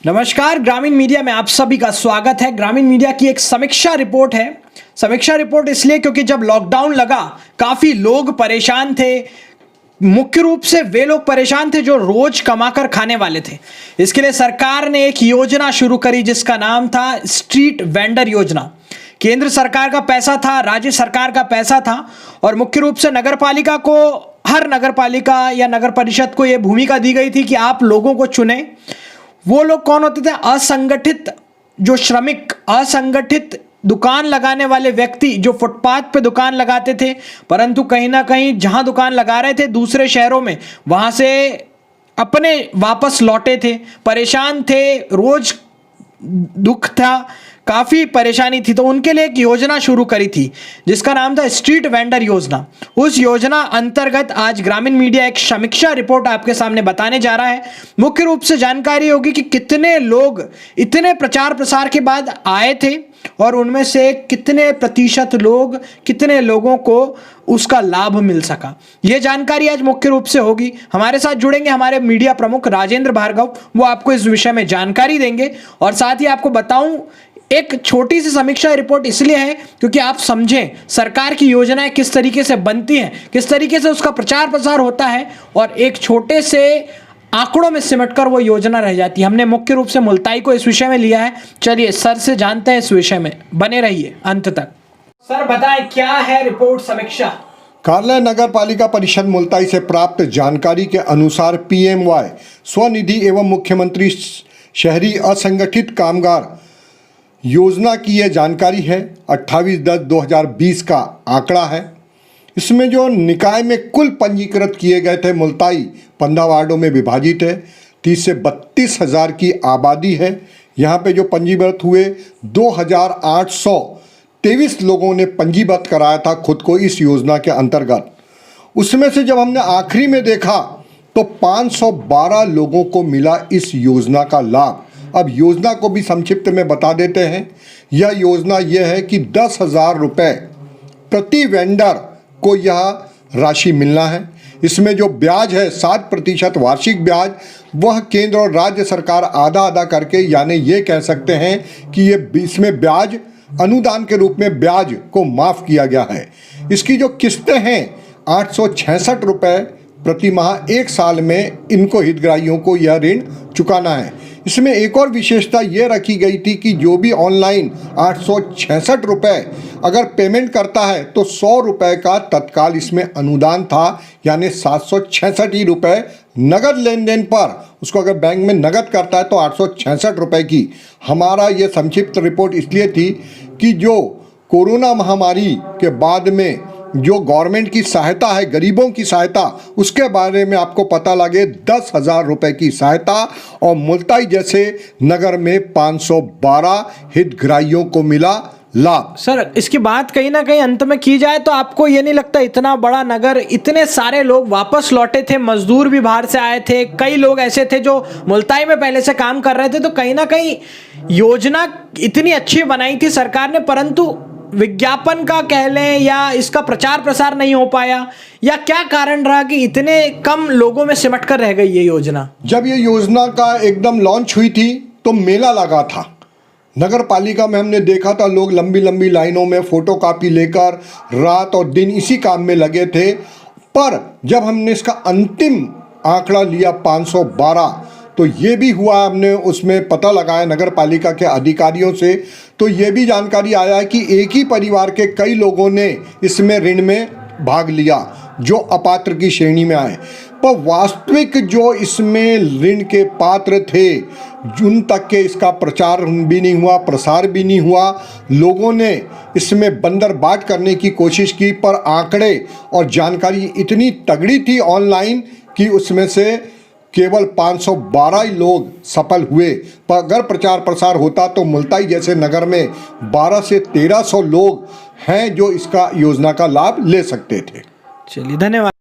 नमस्कार, ग्रामीण मीडिया में आप सभी का स्वागत है। ग्रामीण मीडिया की एक समीक्षा रिपोर्ट है। समीक्षा रिपोर्ट इसलिए क्योंकि जब लॉकडाउन लगा काफी लोग परेशान थे। मुख्य रूप से वे लोग परेशान थे जो रोज कमाकर खाने वाले थे। इसके लिए सरकार ने एक योजना शुरू करी जिसका नाम था स्ट्रीट वेंडर योजना। केंद्र सरकार का पैसा था, राज्य सरकार का पैसा था और मुख्य रूप से नगरपालिका को, हर नगरपालिका या नगर परिषद को यह भूमिका दी गई थी कि आप लोगों को चुने। वो लोग कौन होते थे? असंगठित जो श्रमिक, असंगठित दुकान लगाने वाले व्यक्ति जो फुटपाथ पे दुकान लगाते थे, परंतु कहीं ना कहीं जहां दुकान लगा रहे थे दूसरे शहरों में, वहां से अपने वापस लौटे थे, परेशान थे, रोज दुख था, काफी परेशानी थी। तो उनके लिए एक योजना शुरू करी थी जिसका नाम था स्ट्रीट वेंडर योजना। उस योजना अंतर्गत आज ग्रामीण मीडिया एक समीक्षा रिपोर्ट आपके सामने बताने जा रहा है। मुख्य रूप से जानकारी होगी कि कितने लोग इतने प्रचार प्रसार के बाद आए थे और उनमें से कितने प्रतिशत लोग, कितने लोगों को उसका लाभ मिल सका। यह जानकारी आज मुख्य रूप से होगी। हमारे साथ जुड़ेंगे हमारे मीडिया प्रमुख राजेंद्र भार्गव, वो आपको इस विषय में जानकारी देंगे। और साथ ही आपको बताऊं, एक छोटी सी समीक्षा रिपोर्ट इसलिए है क्योंकि आप समझें सरकार की योजनाएं किस तरीके से बनती हैं, किस तरीके से उसका प्रचार प्रसार होता है और एक छोटे से आंकड़ों में सिमटकर वो योजना रह जाती है। हमने मुख्य रूप से मुल्ताई को इस विषय में लिया है। चलिए सर से जानते हैं इस विषय में, बने रहिए अंत तक। सर बताएं, क्या है रिपोर्ट समीक्षा? कार्यालय नगर पालिका परिषद मुल्ताई से प्राप्त जानकारी के अनुसार पीएमवाई स्वनिधि एवं मुख्यमंत्री शहरी असंगठित कामगार योजना की यह जानकारी है। 28/10/2020 का आंकड़ा है। इसमें जो निकाय में कुल पंजीकृत किए गए थे, मुल्ताई 15 वार्डों में विभाजित है, 30 से 32 हज़ार की आबादी है। यहाँ पे जो पंजीकृत हुए 2823 लोगों ने पंजीबद्ध कराया था खुद को इस योजना के अंतर्गत। उसमें से जब हमने आखिरी में देखा तो 512 लोगों को मिला इस योजना का लाभ। अब योजना को भी संक्षिप्त में बता देते हैं। यह योजना यह है कि 10,000 रुपये प्रति वेंडर को यह राशि मिलना है। इसमें जो ब्याज है 7% वार्षिक ब्याज, वह केंद्र और राज्य सरकार आधा आधा करके, यानी ये कह सकते हैं कि ये इसमें ब्याज अनुदान के रूप में ब्याज को माफ़ किया गया है। इसकी जो किस्तें हैं 866 रुपये प्रति माह, एक साल में इनको हितग्राहियों को यह ऋण चुकाना है। इसमें एक और विशेषता ये रखी गई थी कि जो भी ऑनलाइन 866 रुपये अगर पेमेंट करता है तो 100 रुपये का तत्काल इसमें अनुदान था, यानी 766 ही रुपये नगद लेन देन पर। उसको अगर बैंक में नगद करता है तो 866 रुपये की। हमारा ये संक्षिप्त रिपोर्ट इसलिए थी कि जो कोरोना महामारी के बाद में जो गवर्नमेंट की सहायता है, गरीबों की सहायता, उसके बारे में आपको पता लगे। 10,000 रुपये की सहायता और मुल्ताई जैसे नगर में 512 हितग्राहियों को मिला लाभ। सर इसकी बात कहीं ना कहीं अंत में की जाए तो आपको ये नहीं लगता इतना बड़ा नगर, इतने सारे लोग वापस लौटे थे, मजदूर भी बाहर से आए थे, कई लोग ऐसे थे जो मुल्ताई में पहले से काम कर रहे थे, तो कहीं ना कहीं योजना इतनी अच्छी बनाई थी सरकार ने, परंतु विज्ञापन का कह लें या इसका प्रचार प्रसार नहीं हो पाया, या क्या कारण रहा कि इतने कम लोगों में सिमट कर रह गई ये योजना? जब ये योजना का एकदम लॉन्च हुई थी तो मेला लगा था नगर पालिका में। हमने देखा था लोग लंबी लंबी लाइनों में फोटोकॉपी लेकर रात और दिन इसी काम में लगे थे। पर जब हमने इसका अंतिम आंकड़ा लिया 512, तो ये भी हुआ, हमने उसमें पता लगाया नगर पालिका के अधिकारियों से, तो ये भी जानकारी आया कि एक ही परिवार के कई लोगों ने इसमें ऋण में भाग लिया जो अपात्र की श्रेणी में आए। पर वास्तविक जो इसमें ऋण के पात्र थे उन तक के इसका प्रचार भी नहीं हुआ, प्रसार भी नहीं हुआ। लोगों ने इसमें बंदरबाट करने की कोशिश की, पर आंकड़े और जानकारी इतनी तगड़ी थी ऑनलाइन कि उसमें से केवल 512 ही लोग सफल हुए। पर अगर प्रचार प्रसार होता तो मुल्ताई जैसे नगर में 1200 से 1300 लोग हैं जो इसका योजना का लाभ ले सकते थे। चलिए धन्यवाद।